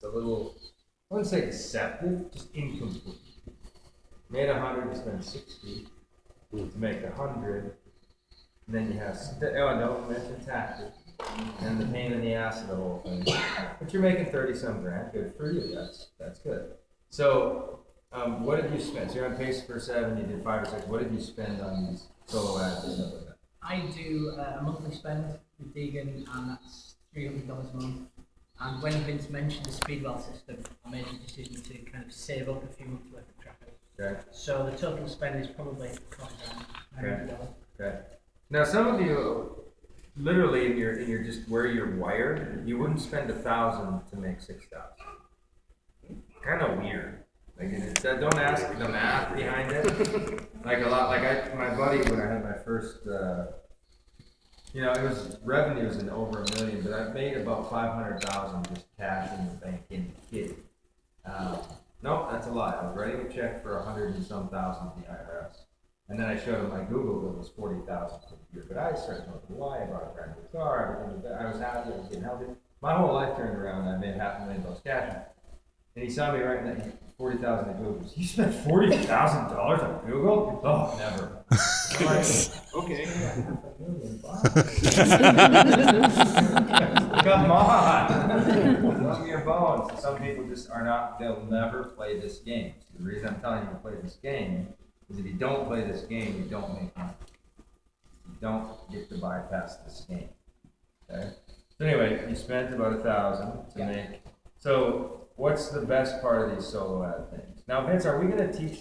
a little, I wouldn't say deceptive, just incomplete. Made 100, you spend 60 to make 100, and then you have, don't mention taxes, and the pain in the ass of the whole thing. But you're making 30 some grand, good for you, that's good. So, what did you spend? So you're on pace for 7, you did 5 or 6, what did you spend on these solo ads and stuff like that? I do a monthly spend with Deegan, and that's $300 a month. And when Vince mentioned the Speedwell system, I made the decision to kind of save up a few months worth of traffic. Okay. So the total spend is probably $900. Okay. Now some of you, literally in your just where you're wired, you wouldn't spend 1,000 to make 6,000. Kind of weird. Like don't ask the math behind it. Like a lot. Like my buddy when I had my first. It was revenues in over $1 million, but I made about 500,000 just cash in the bank in kid. No, that's a lie. I was writing a check for 100 and some thousand to the IRS, and then I showed him my Google bill was 40,000 for the year. But I started talking why I bought a brand new car. Everything was, I was happy. I was getting healthy. My whole life turned around. And I made $500,000 cash, and he saw me writing that 40,000 at Google. You spent $40,000 on Google? Oh, never. I'm like, okay. Come on. Love your bones. Some people just are not, they'll never play this game. So the reason I'm telling you to play this game is if you don't play this game, you don't make money. You don't get to bypass this game. Okay? So anyway, you spent about 1,000 to make. So what's the best part of these solo ad things? Now, Vince, are we going to teach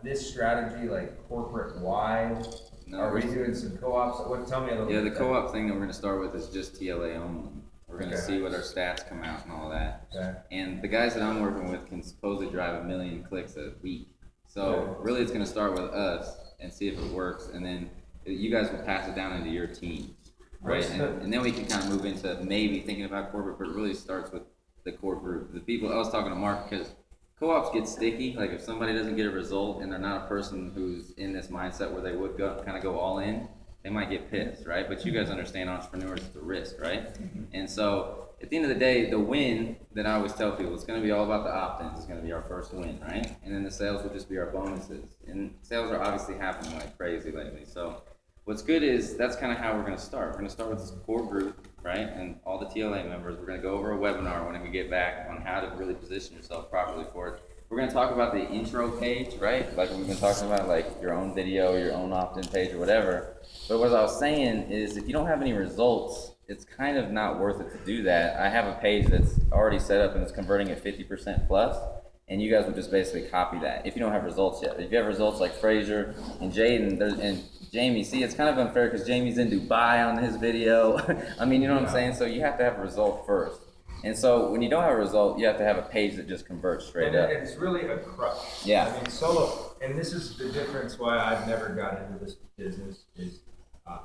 this strategy like corporate wide? No, are we doing some co-ops? Tell me a little bit. Yeah, the co-op thing that we're going to start with is just TLA only. We're going to see what our stats come out and all that. Okay. And the guys that I'm working with can supposedly drive 1 million clicks a week. So really it's going to start with us and see if it works. And then you guys will pass it down into your team. Right? And then we can kind of move into maybe thinking about corporate, but it really starts with the core group. The people, I was talking to Mark because co-ops get sticky. Like if somebody doesn't get a result and they're not a person who's in this mindset where they would go all in, they might get pissed, right? But you guys understand entrepreneurs, it's a risk, right? And so at the end of the day, the win that I always tell people, it's going to be all about the opt-ins. It's going to be our first win, right? And then the sales will just be our bonuses. And sales are obviously happening like crazy lately. So what's good is that's kind of how we're going to start. We're going to start with this core group, right? And all the TLA members. We're going to go over a webinar when we get back on how to really position yourself properly for it. We're going to talk about the intro page, right? Like we've been talking about, like your own video, your own opt-in page or whatever. But what I was saying is if you don't have any results, it's kind of not worth it to do that. I have a page that's already set up and it's converting at 50% plus. And you guys would just basically copy that if you don't have results yet. If you have results like Fraser and Jaden and Jamie, see, it's kind of unfair because Jamie's in Dubai on his video. I mean, you know what I'm saying? So you have to have a result first. And so when you don't have a result, you have to have a page that just converts straight up. It's really a crutch. Yeah. I mean, solo, and this is the difference why I've never got into this business is.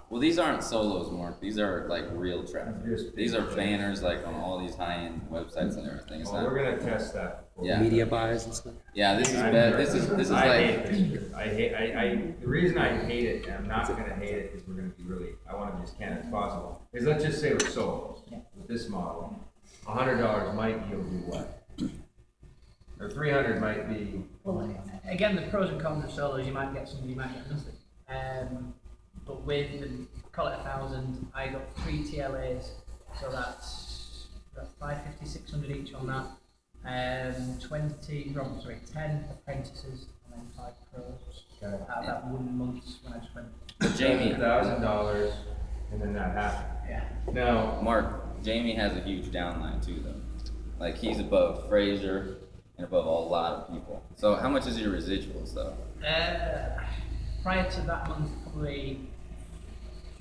Well, these aren't solos, Mark. These are like real traffic. These are banners like on all these high-end websites and everything. It's we're gonna test that. Yeah. Media buys and stuff. Yeah, this is bad. This is I like. hate the reason I hate it, and I'm not gonna hate it, is we're gonna be really. I want to be as candid as possible. Is let's just say we're solos with this model. $100 might yield you what? Or 300 might be. Well, again, the pros and cons of solos, you might get something, you might get nothing. But with, call it 1,000, I got 3 TLAs, so that's 550, 600 each on that. 10 apprentices, and then 5 pros. Okay. Out of that 1 month when I just went. Jamie, $1,000, and then that happened. Yeah. Now, Mark, Jamie has a huge downline too, though. Like he's above Fraser and above a lot of people. So how much is your residuals, though? Prior to that month, probably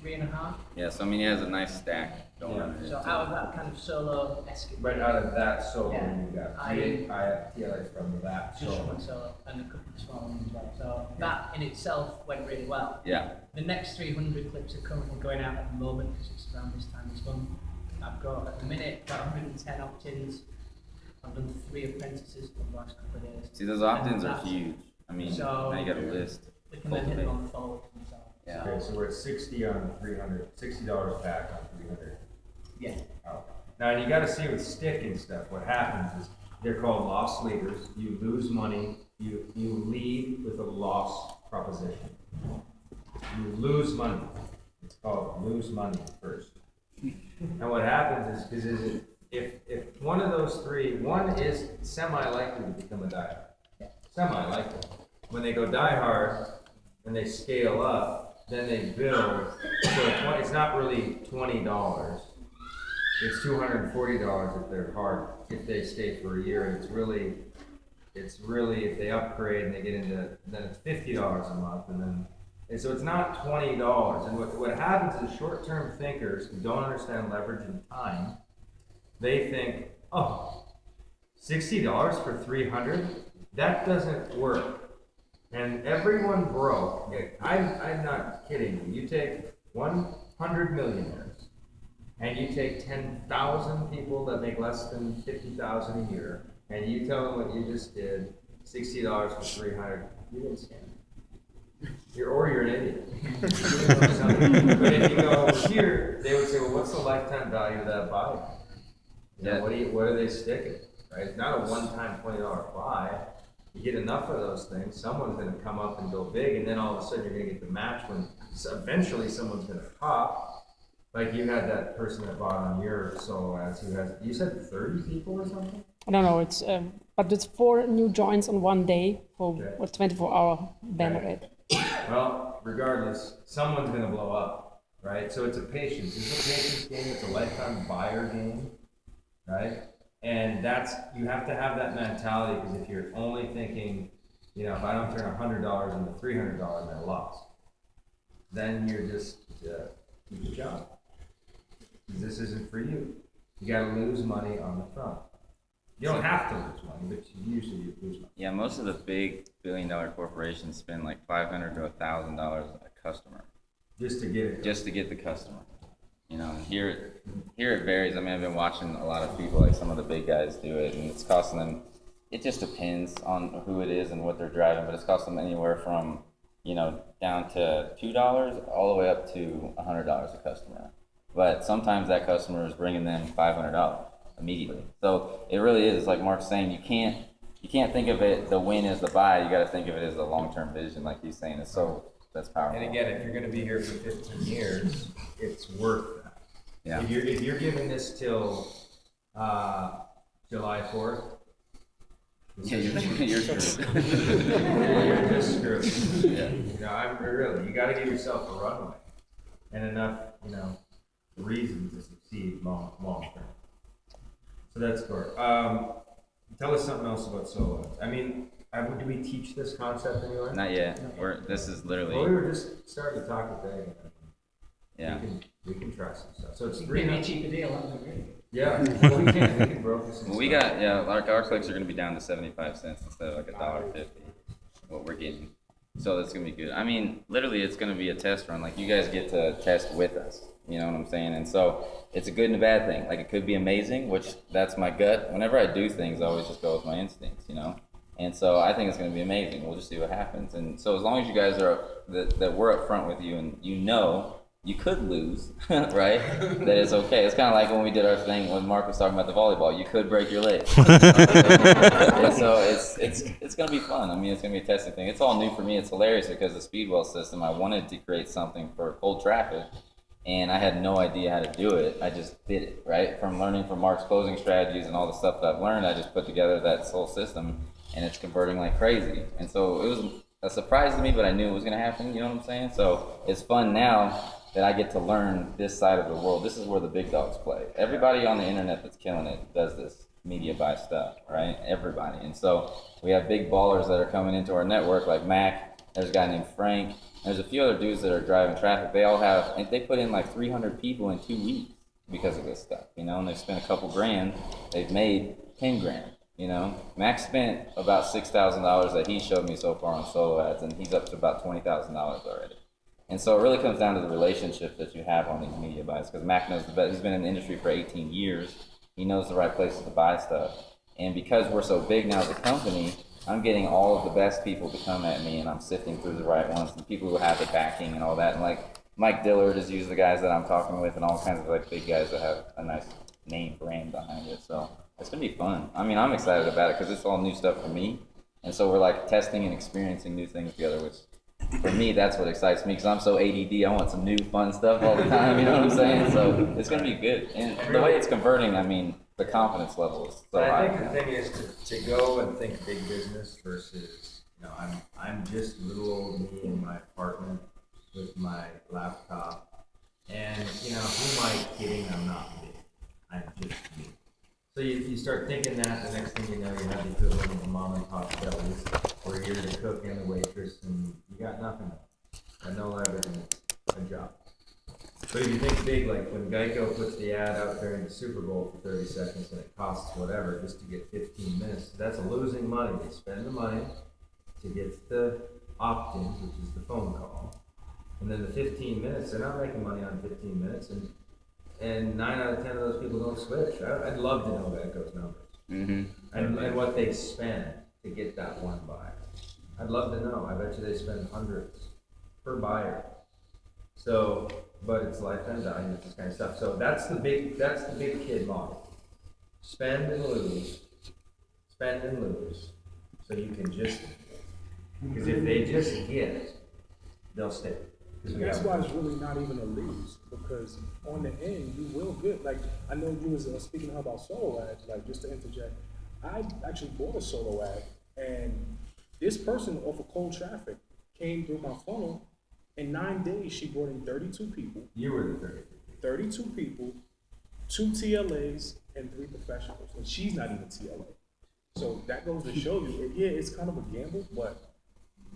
3.5. Yeah, so I mean he has a nice stack going on. So out of that kind of solo right out of that solo, Yeah. you got I have TLA from that just from solo. my solo and a couple of small ones as well. So that in itself went really well. Yeah. The next 300 clips are currently going out at the moment because it's around this time this month. I've got at the minute about 110 opt-ins. I've done 3 apprentices for the last couple of days. See, those opt-ins are huge. I mean, So- now you got a list. We can then hit them on the forward themselves. Yeah. Okay, so we're at 60 on 300, $60 back on 300. Yeah. Oh. Now, you gotta see with stick and stuff, what happens is, they're called loss leaders. You lose money, you lead with a loss proposition. You lose money. It's called lose money first. And what happens is if one of those three, one is semi-likely to become a diehard. Semi-likely. When they go diehard and they scale up, then they build. So it's not really $20. It's $240 if they're hard, if they stay for a year. And it's really if they upgrade and they get into, then it's $50 a month, and so it's not $20. And what happens is short-term thinkers who don't understand leverage and time, they think, oh, $60 for 300, that doesn't work. And everyone broke. I'm not kidding you. You take 100 millionaires, and you take 10,000 people that make less than 50,000 a year, and you tell them what you just did, $60 for 300, you didn't scam. You're an idiot. But if you go here, they would say, well, what's the lifetime value of that buy? What are they sticking? Right? It's not a one-time $20 buy. You get enough of those things, someone's going to come up and go big, and then all of a sudden you're going to get the match when eventually someone's going to pop. Like you had that person that bought on your solo ads who has, you said 30 people or something? I don't know, but it's 4 new joins on one day for a 24-hour banner ad. Well, regardless, someone's going to blow up, right? So it's a patience. It's a patience game. It's a lifetime buyer game, right? And you have to have that mentality, because if you're only thinking, if I don't turn $100 into $300, then I lost. Then you're just, keep your job. This isn't for you. You got to lose money on the front. You don't have to lose money, but usually you lose money. Yeah, most of the big billion-dollar corporations spend like $500 to $1,000 a customer. Just to get it. Just to get the customer. Here it varies. I mean, I've been watching a lot of people, like some of the big guys do it, and it's costing them, it just depends on who it is and what they're driving, but it's costing them anywhere from, down to $2 all the way up to $100 a customer. But sometimes that customer is bringing them $500 immediately. So it really is, like Mark's saying, you can't think of it, the win is the buy. You got to think of it as a long-term vision, like he's saying. That's powerful. And again, if you're going to be here for 15 years, it's worth that. Yeah. If you're giving this till July 4th, you're screwed. you're just screwed. Yeah. Really, you got to give yourself a runway and enough, reasons to succeed long term. So that's good. Tell us something else about solo. I mean, do we teach this concept anywhere? Not yet. This is literally. Well, we were just starting to talk today. Yeah. We can try some stuff. So it's Give free. me a cheaper deal, that would be great. Yeah, well, we can broker some Well, stuff. our clicks are going to be down to 75 cents instead of like $1.50. What we're getting. So that's going to be good. I mean, literally, it's going to be a test run. Like, you guys get to test with us. You know what I'm saying? And so it's a good and a bad thing. Like, it could be amazing, which that's my gut. Whenever I do things, I always just go with my instincts, And so I think it's going to be amazing. We'll just see what happens. And so as long as you guys are that we're up front with you, and you could lose, right? That it's okay. It's kind of like when we did our thing when Mark was talking about the volleyball. You could break your leg. And so it's going to be fun. I mean, it's going to be a testing thing. It's all new for me. It's hilarious because the Speedwell system, I wanted to create something for cold traffic, and I had no idea how to do it. I just did it, right? From learning from Mark's closing strategies and all the stuff that I've learned, I just put together that whole system, and it's converting like crazy. And so it was a surprise to me, but I knew it was going to happen. You know what I'm saying? So it's fun now that I get to learn this side of the world. This is where the big dogs play. Everybody on the internet that's killing it does this media buy stuff, right? Everybody. And so we have big ballers that are coming into our network, like Mac. There's a guy named Frank. There's a few other dudes that are driving traffic. They all have, and they put in like 300 people in 2 weeks because of this stuff, and they've spent a couple grand. They've made 10 grand, Max spent about $6,000 that he showed me so far on solo ads, and he's up to about $20,000 already. And so it really comes down to the relationship that you have on these media buys, because Mac knows the best. He's been in the industry for 18 years. He knows the right places to buy stuff. And because we're so big now as a company, I'm getting all of the best people to come at me, and I'm sifting through the right ones, the people who have the backing and all that. And like Mike Dillard is usually the guys that I'm talking with, and all kinds of like big guys that have a nice name brand behind it. So it's gonna be fun. I mean, I'm excited about it because it's all new stuff for me, and so we're like testing and experiencing new things together, which for me that's what excites me because I'm so ADD. I want some new fun stuff all the time. You know what I'm saying? So it's gonna be good. And the way it's converting, I mean, the confidence level is so But I high. think the thing is to go and think big business versus, you know, I'm just little old me in my apartment with my laptop, and you know, who am I kidding? I'm not big. I'm just me. So you start thinking that, the next thing you know, you have the equivalent of a mom and pop delis, where you're the cook and the waitress, and you got nothing, got no leverage in a job. But if you think big, like when Geico puts the ad out during the Super Bowl for 30 seconds and it costs whatever just to get 15 minutes, that's losing money. They spend the money to get the opt-ins, which is the phone call. And then the 15 minutes, they're not making money on 15 minutes, and 9 out of 10 of those people don't switch. I'd love to know Geico's numbers. Mm-hmm. And what they spend to get that one buyer. I'd love to know. I bet you they spend hundreds per buyer. So, but it's lifetime value, this kind of stuff. So that's the big kid model. Spend and lose. Spend and lose. So you can just, because if they just get, they'll stay. That's why it's really not even a lose, because on the end you will get, like, I know you was speaking about solo ads, like, just to interject, I actually bought a solo ad, and this person off of cold traffic came through my funnel. In 9 days, she brought in 32 people. You were the 32. 32 people, 2 TLAs, and 3 professionals, and she's not even TLA. So that goes to show you, yeah, it's kind of a gamble, but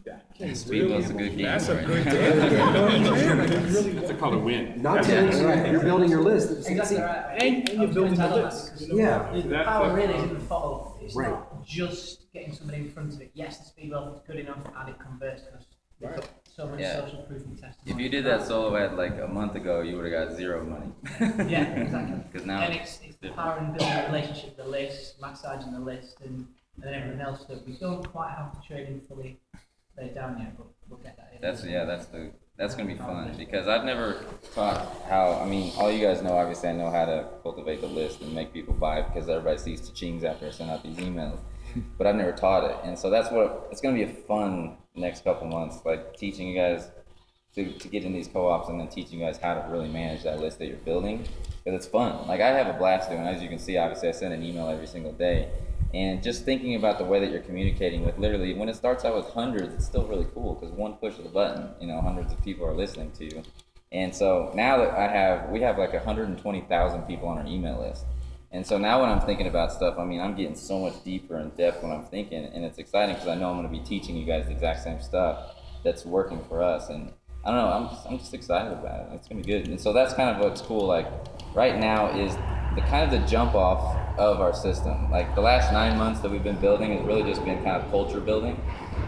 that can Speedboat's a good game. That's a right? good deal. You know what I'm saying? Like, it's really It's called a win. Not to mention, you're building your list. Exactly right. And you're building the list. You know? Yeah. The That's power the- really is in the follow. It's Right. not just getting somebody in front of it. Yes, the speed level is good enough and it converts because they've got so many Yeah. social proof and testimonials. If you did that solo ad like a month ago, you would have got zero money. Yeah, exactly. Because now And it's the power in building a relationship, the list, massaging the list, and then everything else that we don't quite have the trading fully laid down yet, but we'll get that in. That's gonna be fun because I've never taught how. I mean, all you guys know, obviously, I know how to cultivate the list and make people buy because everybody sees cha-chings after I send out these emails. But I've never taught it, and so that's what it's gonna be a fun next couple months, like teaching you guys to get in these co-ops and then teaching you guys how to really manage that list that you're building because it's fun. Like I have a blast doing it. As you can see, obviously, I send an email every single day. And just thinking about the way that you're communicating with literally, when it starts out with hundreds, it's still really cool because one push of the button, you know, hundreds of people are listening to you. And so now that we have like 120,000 people on our email list. And so now when I'm thinking about stuff, I mean, I'm getting so much deeper in depth when I'm thinking, and it's exciting because I know I'm going to be teaching you guys the exact same stuff that's working for us. And I don't know, I'm just excited about it. It's going to be good. And so that's kind of what's cool. Like right now is the kind of the jump off of our system. Like the last 9 months that we've been building has really just been kind of culture building.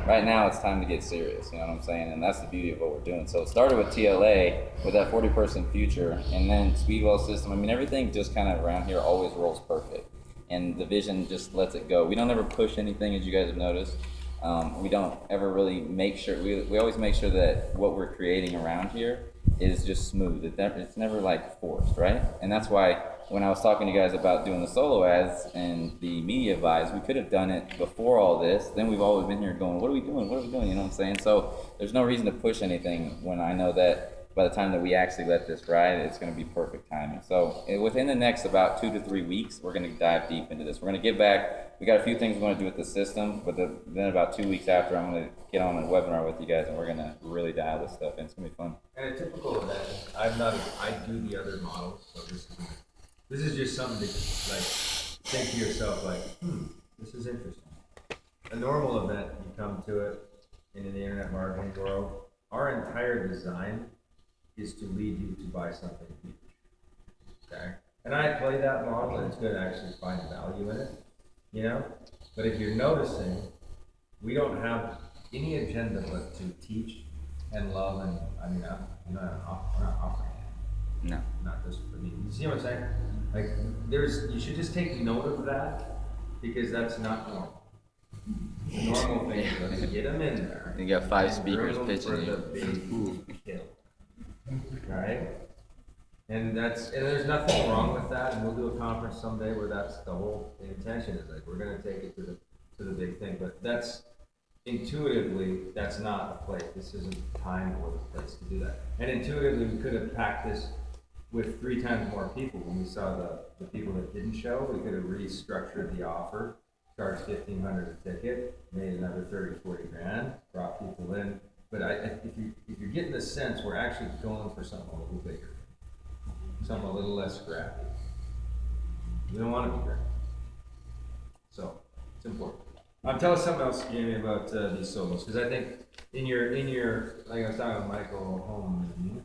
Right now it's time to get serious, you know what I'm saying? And that's the beauty of what we're doing. So it started with TLA, with that 40-person future, and then Speedwell system. I mean, everything just kind of around here always rolls perfect. And the vision just lets it go. We don't ever push anything, as you guys have noticed. We don't ever really make sure, we always make sure that what we're creating around here is just smooth. It's never like forced, right? And that's why when I was talking to you guys about doing the solo ads and the media buys, we could have done it before all this. Then we've always been here going, what are we doing? What are we doing? You know what I'm saying? So there's no reason to push anything when I know that by the time that we actually let this ride, it's going to be perfect timing. So within the next about 2 to 3 weeks, we're going to dive deep into this. We're going to get back. We got a few things we want to do with the system, but then about 2 weeks after, I'm going to get on a webinar with you guys, and we're going to really dial this stuff in. It's going to be fun. And a typical event, I do the other models, so this is just something to like think to yourself like, this is interesting. A normal event, you come to it in the internet marketing world, our entire design is to lead you to buy something huge. Okay? And I play that model, and it's good to actually find value in it, you know? But if you're noticing, we don't have any agenda but to teach and love, and I mean, we're not offering it. No. Not just for me. You see what I'm saying? Like, you should just take note of that, because that's not normal. The normal thing is let's get them in there. You got 5 and speakers bring them pitching for you. the big kill. Right? And there's nothing wrong with that, and we'll do a conference someday where that's the whole intention is like, we're gonna take it to the big thing, but that's intuitively, that's not the place, this isn't time or the place to do that. And intuitively, we could have packed this with 3 times more people when we saw the people that didn't show, we could have restructured the offer, charged $1,500 a ticket, made another 30, 40 grand, brought people in. But if you're getting the sense, we're actually going for something a little bigger. Something a little less scrappy. We don't want to be scrappy. So, it's important. Tell us something else, Jamie, about these solos, because I think in your, like I was talking with Michael Holman,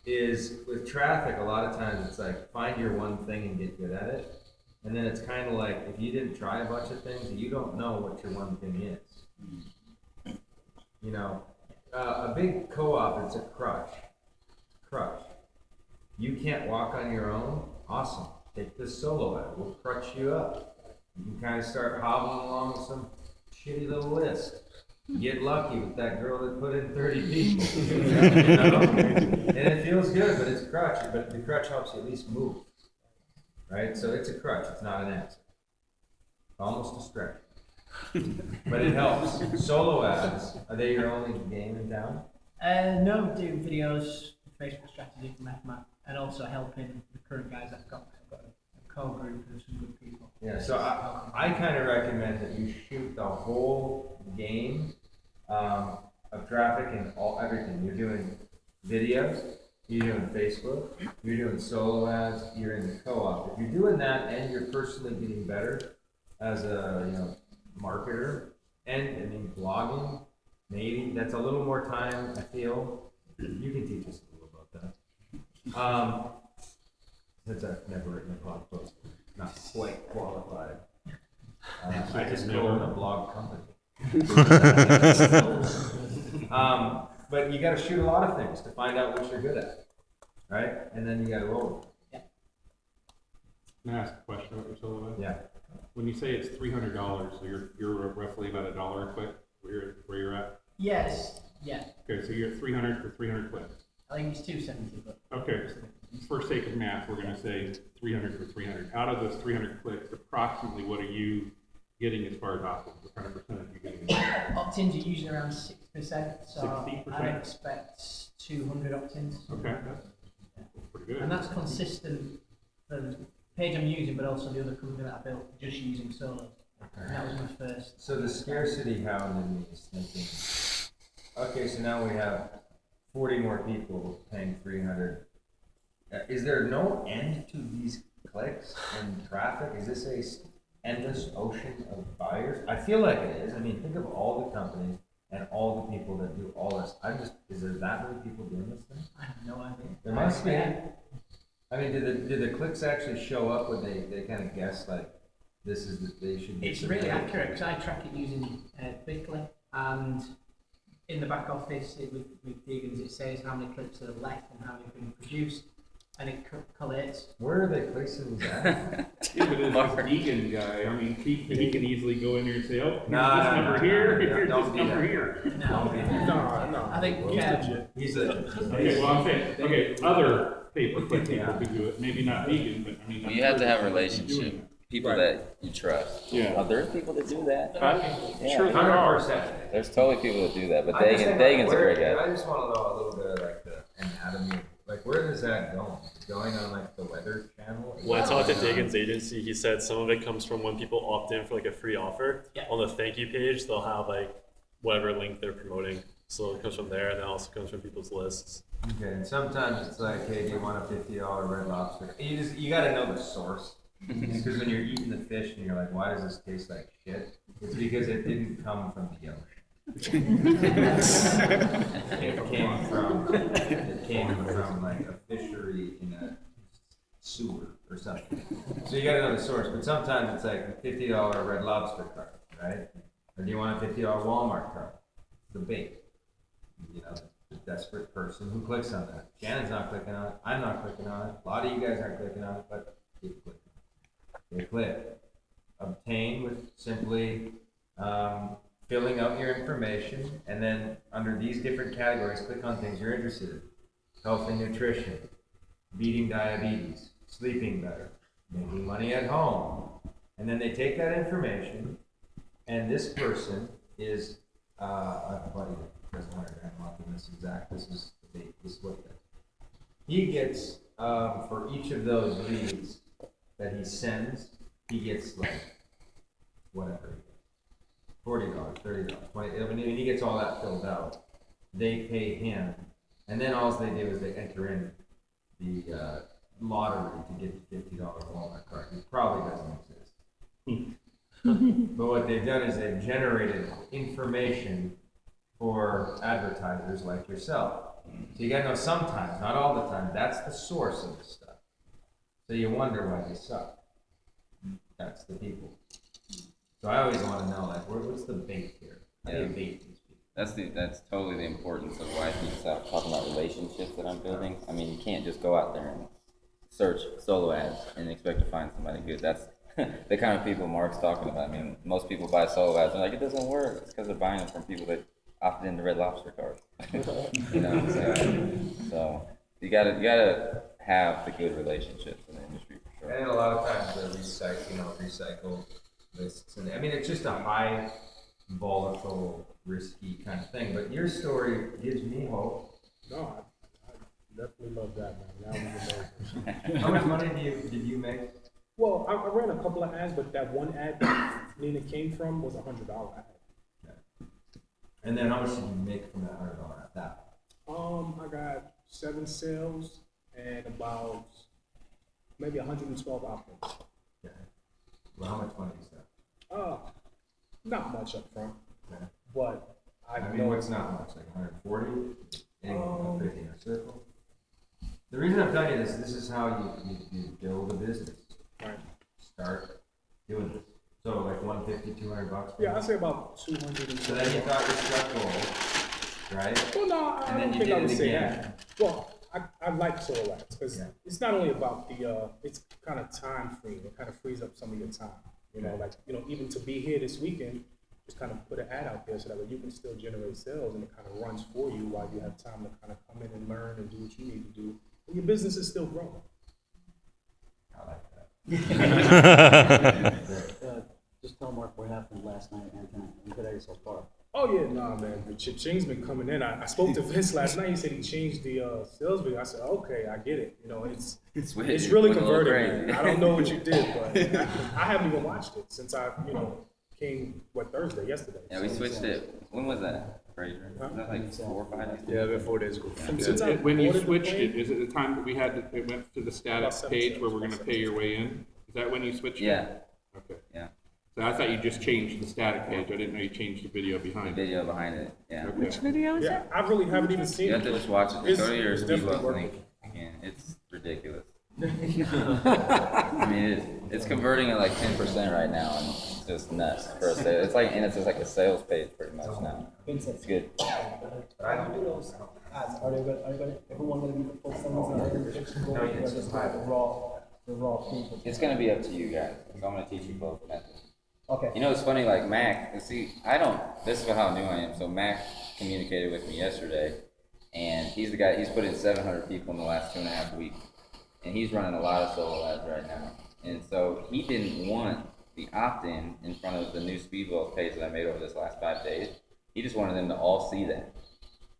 is with traffic, a lot of times it's like, find your one thing and get good at it. And then it's kind of like, if you didn't try a bunch of things, you don't know what your one thing is. You know, a big co-op, it's a crutch. Crutch. You can't walk on your own? Awesome. Take this solo out. We'll crutch you up. You can kind of start hobbling along with some shitty little list. Get lucky with that girl that put in 30 people. You know? And it feels good, but it's a crutch. But the crutch helps you at least move. Right? So it's a crutch. It's not an answer. Almost a stretch. But it helps. Solo ads, are they your only game in town? No, do videos, Facebook strategy from FMAT, and also helping the current guys I've got a core group of some good people. Yeah, so I kind of recommend that you shoot the whole game of traffic and everything. You're doing videos, you're doing Facebook, you're doing solo ads, you're in the co-op. If you're doing that and you're personally getting better as a marketer, and I mean blogging, maybe that's a little more time. I feel you can teach us a little about that. Since I've never written a blog post, not quite qualified. I just go in a blog company. But you got to shoot a lot of things to find out what you're good at, right? And then you got to roll. Yeah. Can I ask a question about your solo ad? Yeah. When you say it's $300, so you're roughly about $1 a click where you're at? Yes. Yeah. Okay, so you're at 300 for 300 clicks. I think it's 270, but. Okay, for sake of math, we're going to say 300 for 300. Out of those 300 clicks, approximately what are you getting as far as opt-ins? What kind of percentage are you getting? Opt-ins are usually around 6%, so 60%? I'd expect 200 opt-ins. Okay, that's pretty good. And that's consistent for the page I'm using, but also the other company that I built just using solo. And that was my first. So the scarcity hound in me is thinking, okay, so now we have 40 more people paying 300. Is there no end to these clicks and traffic? Is this a endless ocean of buyers? I feel like it is. I mean, think of all the companies and all the people that do all this. Is there that many people doing this thing? I have no idea. There must be. I mean, did the clicks actually show up when they kind of guess like this is they should? It's really accurate because I track it using Bitly, and in the back office with Deegan's it says how many clicks are left and how many have been produced, and it collates. Where are they placing these at? Yeah, but it's this vegan guy. I mean, he can easily go in there and say, oh, here's No, this no, number no, here, no, here's don't this do number that. here. No. I think He's a. Okay, well, I'm saying, okay, other pay-per-click people Yeah. can do it. Maybe not vegan, but I mean. Well, you have to have a doing relationship, it. people that you trust. Yeah. Are there people that do that? Yeah. Sure there are. 100%. There's totally people that do that, but I just think, Dagan's a where- great guy. I just want to know a little bit of like the anatomy. Like, where is that going? Is it going on like the Weather Channel? When I talked to Dagan's agency, he said some of it comes from when people opt in for like a free offer. Yeah. On the thank you page, they'll have like whatever link they're promoting. So it comes from there, and it also comes from people's lists. Okay, and sometimes it's like, hey, do you want a $50 Red Lobster? You got to know the source. Because when you're eating the fish and you're like, why does this taste like shit? It's because it didn't come from the ocean. It came from like a fishery in a sewer or something. So you gotta know the source, but sometimes it's like a $50 Red Lobster cart, right? Or do you want a $50 Walmart cart? The bait. You know, the desperate person who clicks on that. Shannon's not clicking on it, I'm not clicking on it, a lot of you guys aren't clicking on it, but keep clicking. They click. Obtain with simply filling out your information, and then under these different categories, click on things you're interested in. Health and nutrition, beating diabetes, sleeping better, making money at home. And then they take that information, and this person is, a buddy that does 100 grand a month, and this is the date, this is what he gets, for each of those leads that he sends, he gets like, whatever, $40, $30, $20, I mean, he gets all that filled out. They pay him, and then all they do is they enter in the lottery to get the $50 Walmart card. It probably doesn't exist. But what they've done is they've generated information for advertisers like yourself. So you gotta know sometimes, not all the time, that's the source of the stuff. So you wonder why they suck. That's the people. So I always want to know, like, what's the bait here? How do you bait these people? That's totally the importance of why I keep talking about relationships that I'm building. I mean, you can't just go out there and search solo ads and expect to find somebody good. That's the kind of people Mark's talking about. I mean, most people buy solo ads and like, it doesn't work. It's because they're buying them from people that opted into Red Lobster cards. You know what I'm saying? So you gotta have the good relationships in the industry for sure. And a lot of times they're recycle lists. And I mean, it's just a high volatile, risky kind of thing. But your story gives me hope. No, I definitely love that, man. That was amazing. How much money did you make? Well, I ran a couple of ads, but that one ad that Nina came from was $100 ad. And then how much did you make from that $100 at that? I got 7 sales and about maybe 112 opt-ins. Okay. Well, how much money is that? Not much up front, Okay. but I mean, know what's not much, like 140? Anything 50 in a circle? The reason I'm telling you this is how you build a business. right. Start doing this. So like 150, $200. Yeah, I'd say about 200. So then you thought you struck gold, right? Well, no, I And then don't you think I did would it say again. that. Well, I like solo ads because Yeah. it's not only about the, it's kind of time free. It kind of frees up some of your time. You know, like, even to be here this weekend, just kind of put an ad out there so that way you can still generate sales and it kind of runs for you while you have time to kind of come in and learn and do what you need to do. And your business is still growing. I like that. Just tell Mark what happened last night and tonight, and today so far. Oh yeah, nah, man. The cha-ching's been coming in. I spoke to Vince last night. He said he changed the sales video. I said, okay, I get it. It's really converting. Man. I don't know what you did, but I haven't even watched it since I came Thursday, yesterday. Yeah, we switched it. When was that, Fraser? Was that like 4 or 5 days? Yeah, about 4 days ago. Since I When you ordered the switched plane, it, is it the time that we had, it went to the status About page 7 where we're gonna sales. pay your way in? Is that when you switched it? Yeah, Okay. yeah. So I thought you just changed the static page. I didn't know you changed the video The behind it. video behind it, yeah. Okay. Which video is yeah, it? I really haven't even seen You have it. to just watch it. It's- Go to your it's Steve definitely Love worth link. Again, it's ridiculous. I mean, it's converting at like 10% right now, and it's just nuts for a sale. It's like, and it's just like a sales page pretty much now. It's good. Do those ads, are they gonna, everyone gonna be focused on those ads? No, you can Or just like the raw feed? It's gonna be up to you guys. So I'm gonna teach you both methods. Okay. You know, it's funny, like Mac, see, this is how new I am. So Mac communicated with me yesterday, and he's the guy, he's put in 700 people in the last 2.5 weeks. And he's running a lot of solo ads right now. And so he didn't want the opt-in in front of the new Speedwell page that I made over this last 5 days. He just wanted them to all see that.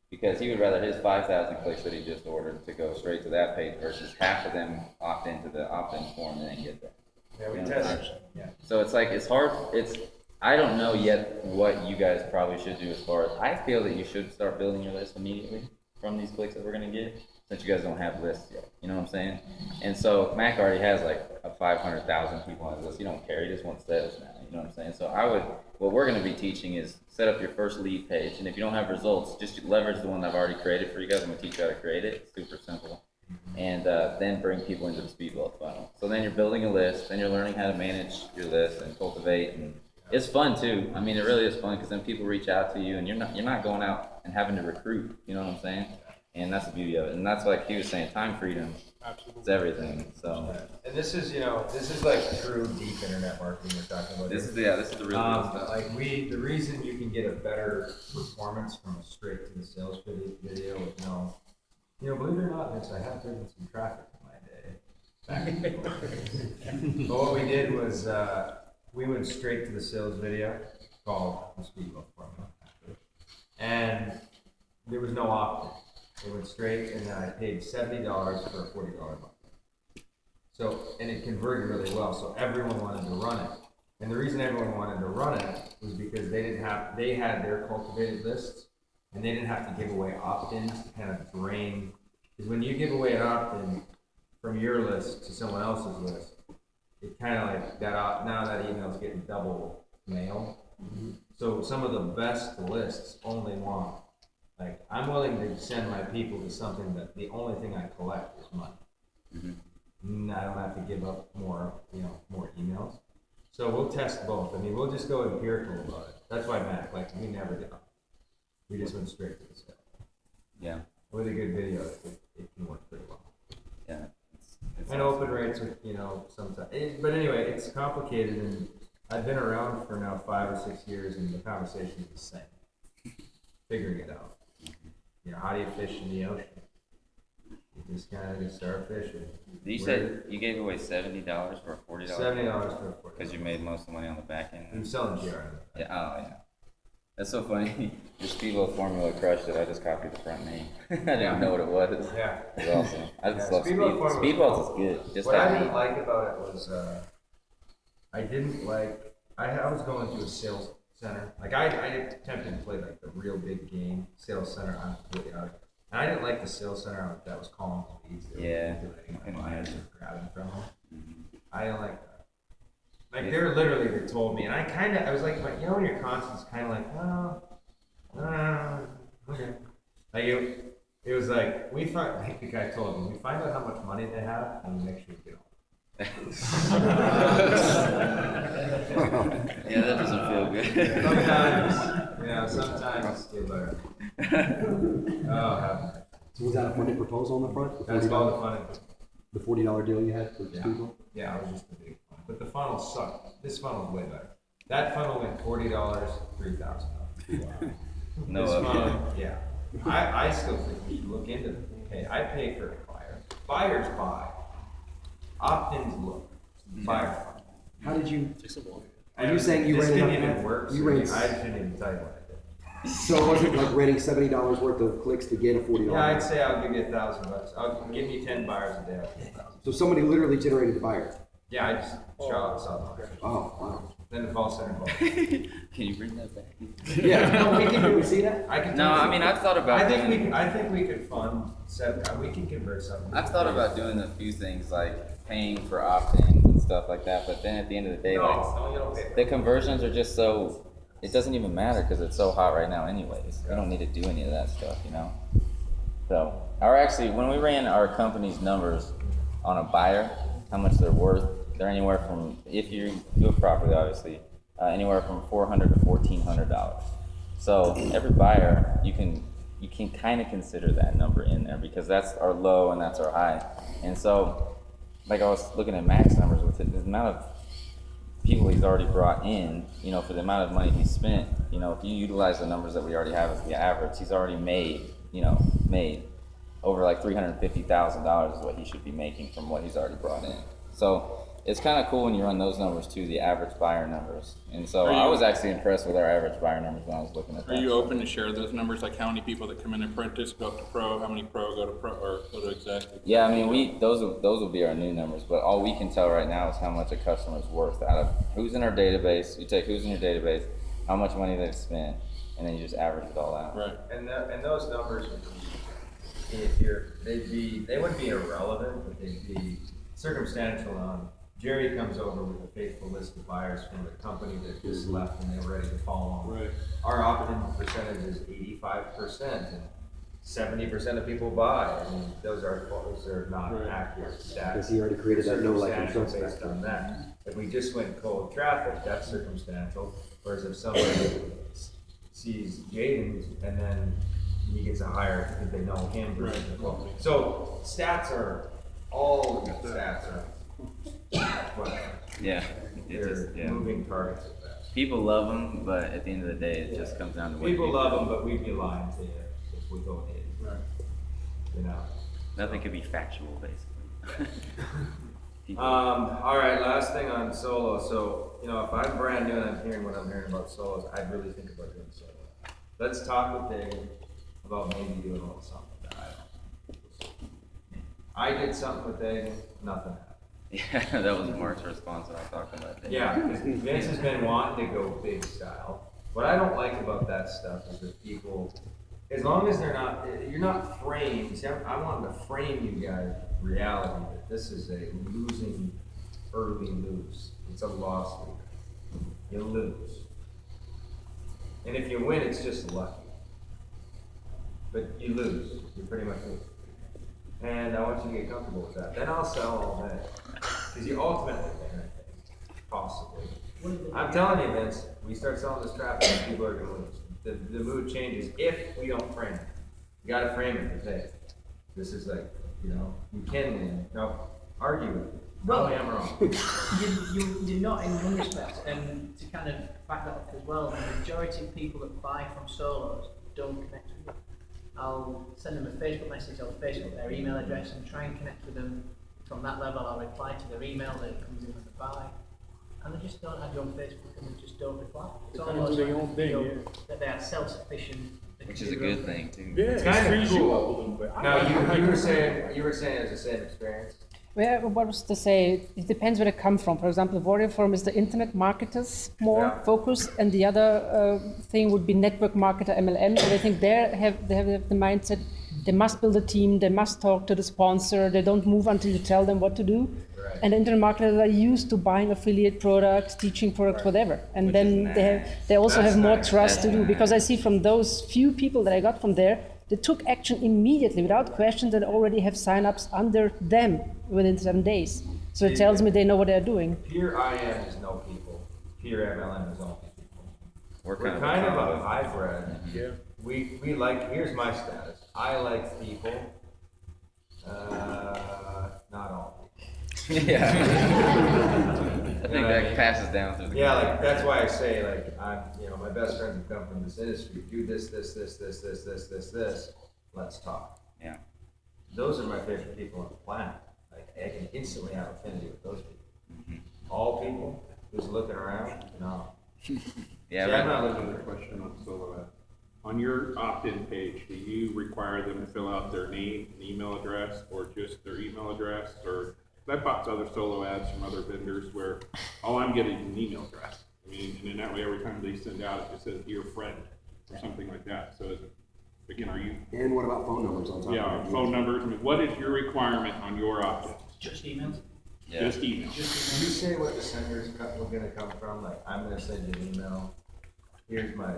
Because he would rather his 5,000 clicks that he just ordered to go straight to that page versus half of them opt into the opt-in form and then get that. Yeah, we You know, tested. Yeah. So it's like, it's hard, I don't know yet what you guys probably should do as far as, I feel that you should start building your list immediately from these clicks that we're gonna get, since you guys don't have lists yet, you know what I'm saying? And so Mac already has like a 500,000 people on his list. You don't care, he just wants sales now, you know what I'm saying? So what we're gonna be teaching is set up your first lead page, and if you don't have results, just leverage the one I've already created for you guys. I'm gonna teach you how to create it, it's super simple. And then bring people into the Speedwell funnel. So then you're building a list, then you're learning how to manage your list and cultivate, and it's fun too. I mean, it really is fun because then people reach out to you, and you're not going out and having to recruit. You know what I'm saying? And that's the beauty of it. And that's like he was saying, time freedom is everything. So And this is like true deep internet marketing we're talking about. this here. is the real good stuff. Like the reason you can get a better performance from a straight to the sales video with no, believe it or not, Vince, I have driven some traffic in back and forth. But what we did was, we went straight to the sales video called the Speedboat Formula. And there was no opt-in. It went straight, and then I paid $70 for a $40 month. So, and it converted really well, so everyone wanted to run it. And the reason everyone wanted to run it was because they had their cultivated lists, and they didn't have to give away opt-ins to kind of drain. Because when you give away an opt-in from your list to someone else's list, it kind of like now that email's getting double mail. Mm-hmm. So some of the best lists only want, like, I'm willing to send my people to something that the only thing I collect is money. Mm-hmm. I don't have to give up more emails. So we'll test both. I mean, we'll just go empirical about it. That's why Mac, like, we never did. We just went straight to the stuff. Yeah. With a good video, it can work pretty well. Yeah. It's And awesome. open rates, sometimes. But anyway, it's complicated, and I've been around for now 5 or 6 years, and the conversation is the same. Figuring it out. How do you fish in the ocean? You just kind of start fishing. You said you gave away $70 for a $40? $70 for a $40. Because you made most of the money on the back end. I'm selling GR. Yeah. Oh yeah. That's so funny. Your Speedboat formula crushed it. I just copied the front name. I didn't know what it was. Yeah. It was awesome. I just love Speedboat Speedboats is good. Just what that I name. didn't like about it was I didn't like. I was going to a sales center. Like I attempted to play like the real big game sales center. I'm completely out. And I didn't like the sales center that was calling the leads. Yeah. Grabbing from them. I didn't like that. Like they're literally, they told me, and I was like, when your conscience kind of like, okay. Like it was like, like the guy told me, we find out how much money they have and we make sure we get them. Yeah, that doesn't feel good. Sometimes you learn. Oh, So was that a funded proposal on the front? that's all the fun. The $40 deal you had for Yeah. Speedboat? Yeah, I was just a big one. But the funnel sucked. This funnel's way better. That funnel went $40, $3,000. Wow. No. This funnel, yeah. I still think we should look into it. Okay, I pay for a buyer. Buyers buy. Opt-ins look. Buyers buy. How did you, Takes a while. Are you saying you this ran didn't enough even ad- work. you so ran- I shouldn't even tell you what I did. so it wasn't like renting $70 worth of clicks to get a $40? Yeah, I'd say I'll give you $1,000. I'll give me 10 buyers a day. I'll give you 1,000. So somebody literally generated the buyer? Yeah, I just saw them. Oh, wow. Then the call center called. Can you bring that back? Yeah, no, can we see that? I can. No, I mean I've thought about. I think we could fund. We can convert something. I've thought about doing a few things like paying for opt-ins and stuff like that, but then at the end of the day, No, you don't pay for the conversions are just so. It doesn't even matter because it's so hot right now, anyways. You don't need to do any of that stuff, So, when we ran our company's numbers on a buyer, how much they're worth, they're anywhere from, if you do it properly, obviously, anywhere from $400 to $1,400. So every buyer, you can kind of consider that number in there because that's our low and that's our high. And so, like I was looking at Mac's numbers with it, the amount of people he's already brought in, for the amount of money he's spent, if you utilize the numbers that we already have as the average, he's already made over like $350,000 is what he should be making from what he's already brought in. So it's kind of cool when you run those numbers too, the average buyer numbers. And so I was actually impressed with our average buyer numbers when I was looking at that. Are you open to share those numbers, like how many people that come in apprentice go up to pro, how many pro go to pro, or go to executive? Yeah, I mean, those will be our new numbers, but all we can tell right now is how much a customer's worth out of who's in our database. You take who's in your database, how much money they've spent, and then you just average it all out. Right. And those numbers would be, they wouldn't be irrelevant, but they'd be circumstantial on. Jerry comes over with a faithful list of buyers from the company that just left and they're ready to follow on. Right. Our opt-in percentage is 85% and 70% of people buy. I mean, those are not Right. accurate stats. Because he already created that no like and Circumstantial trust based on factor. that. If we just went cold traffic, that's circumstantial. Whereas if somebody sees Jaden and then he gets a higher because they know him. Right. So stats are, all the stats are, Yeah, they're moving targets at best. People love them, but at the end of the day, it just comes down to what People you love do. them, but we'd be lying to you if we go ahead. Right. Nothing could be factual, basically. people. All right, last thing on solo. So, you know, if I'm brand new and I'm hearing what I'm hearing about solos, I'd really think about doing solo. Let's talk with Dave about maybe doing a little something with that. I did something with Dave, nothing happened. Yeah, that was Mark's response when I talked about that. Yeah, because Vince has been wanting to go big style. What I don't like about that stuff is that people, as long as they're not, you're not framed. See, I wanted to frame you guys reality that this is a losing, early lose. It's a loss leader. You lose. And if you win, it's just lucky. But you lose. You pretty much lose. And I want you to get comfortable with that. Then I'll sell all day. Because you ultimately win, I think. Possibly. I'm telling you, Vince, we start selling this crap and people are going to lose. The mood changes if we don't frame it. You got to frame it and say, this is like, you know, you can win. No, argue with it. Tell me I'm wrong. You're not in one respect, and to kind of back that up as well, the majority of people that buy from solos don't connect with you. I'll send them a Facebook message, I'll Facebook their email address and try and connect with them from that level. I'll reply to their email that comes in when they buy. And they just don't add you on Facebook and they just don't reply. It's They kinda almost do their like own thing, feel yeah. that they are self-sufficient. they Which can is a do their good own thing too. Yeah, It's it kinda frees you cool. up a little bit. No, you were saying it's the same experience. Well, what was to say? It depends where they come from. For example, Warrior Forum is the internet marketers more Yeah. focus, and the other thing would be network marketer MLM. And I think they have the mindset they must build a team, they must talk to the sponsor, they don't move until you tell them what to do. Right. And the internet marketers are used to buying affiliate products, teaching products, whatever. And Which then is they also That's have more nice. trust to That's do, because I nice. see from those few people that I got from there, they took action immediately without question, and already have sign-ups under them within 7 days. So it tells me they know what they're doing. Pure IM is no people. Pure MLM is all people. We're We're kind of a hybrid. Yeah. We like, here's my status. I like people. Not all. yeah. I You think know what I that mean? passes down through the. Yeah, like, that's why I say, like, my best friends have come from this industry, do this, let's talk. Yeah. Those are my favorite people on the planet. Like, I can instantly have affinity with those people. Mhm. All people, who's looking around, no. Yeah, See, I'm but not looking Another question on solo app. On your opt-in page, do you require them to fill out their name and email address, or just their email address? Or, I've bought other solo ads from other vendors where all I'm getting is an email address. I mean, and in that way, every time they send out, it just says dear friend, or something like that. So, again, are you, And what about phone numbers on top yeah, of it? phone numbers? I mean, what is your requirement on your opt-in? Just emails. yeah. Just email. Did you say what the sender's gonna come from? Like, I'm gonna send you an email. Here's my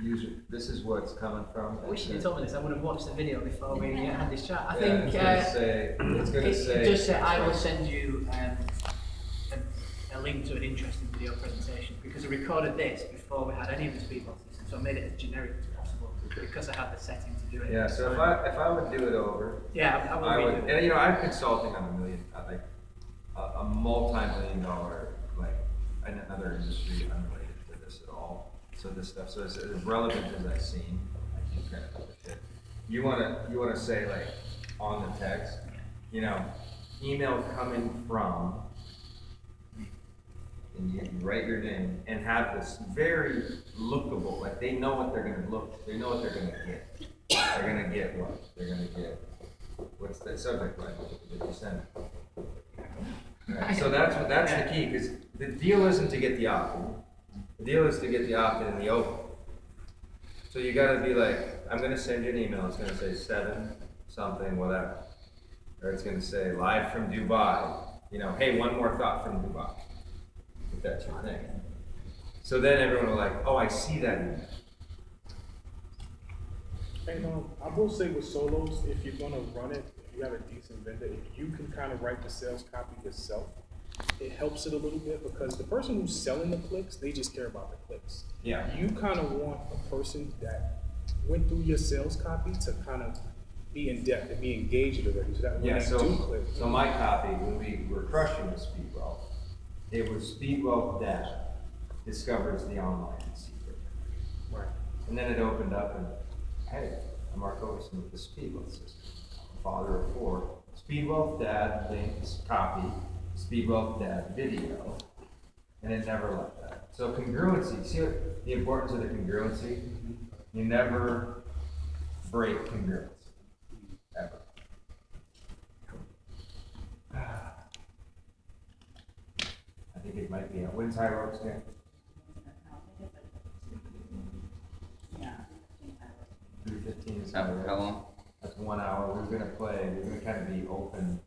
user, this is what's coming from. I wish you'd told me this. I would have watched the video before we had this chat. I Yeah, think it's gonna say. it does say I will send you a link to an interesting video presentation, because I recorded this before we had any of the speed boxes, so I made it as generic as possible because I had the setting to do it. Yeah, so if I would do it over, Yeah, I will I would, redo it. and you know, I'm consulting on a multi-million-dollar, like, in another industry unrelated to this at all. So this stuff, so as relevant as I've seen, I keep kind of with it. You wanna say, like, on the text, you know, email coming from, and you write your name and have this very lookable, like, they know what they're gonna get. They're gonna get what? They're gonna get, what's the subject line that you send? Right, so that's the key, because the deal isn't to get the opt-in. The deal is to get the opt-in in the open. So you gotta be like, I'm gonna send you an email, it's gonna say 7 something, whatever. Or it's gonna say live from Dubai, you know, hey, one more thought from Dubai. If that's your thing. So then everyone will like, oh, I see that email. And I will say with solos, if you're gonna run it, if you have a decent vendor, if you can kind of write the sales copy yourself, it helps it a little bit, because the person who's selling the clicks, they just care about the clicks. Yeah. You kind of want a person that went through your sales copy to kind of be in depth and be engaged already, so that when Yeah, they so, do click. so my copy, when we were crushing with Speedwell, it was Speedwell Dad discovers the online secret. Right. And then it opened up and, hey, I'm Mark Overson with the Speedwell system, father of 4. Speedwell Dad thinks copy, Speedwell that video, and it never left that. So congruency, see what the importance of the congruency? You never break congruency, ever. I think it might be, when's High Rocks game? 3:15 is How High Rocks. long? That's 1 hour, we're gonna play, we're gonna kind of be open.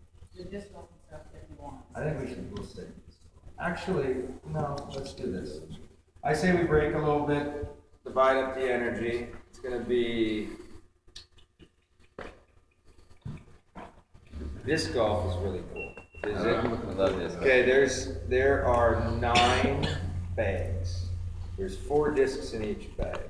I think we'll stay. Actually, no, let's do this. I say we break a little bit, divide up the energy. It's gonna be. Disc golf is really cool. Is I it? love this. Okay, there are 9 bags. There's 4 discs in each bag.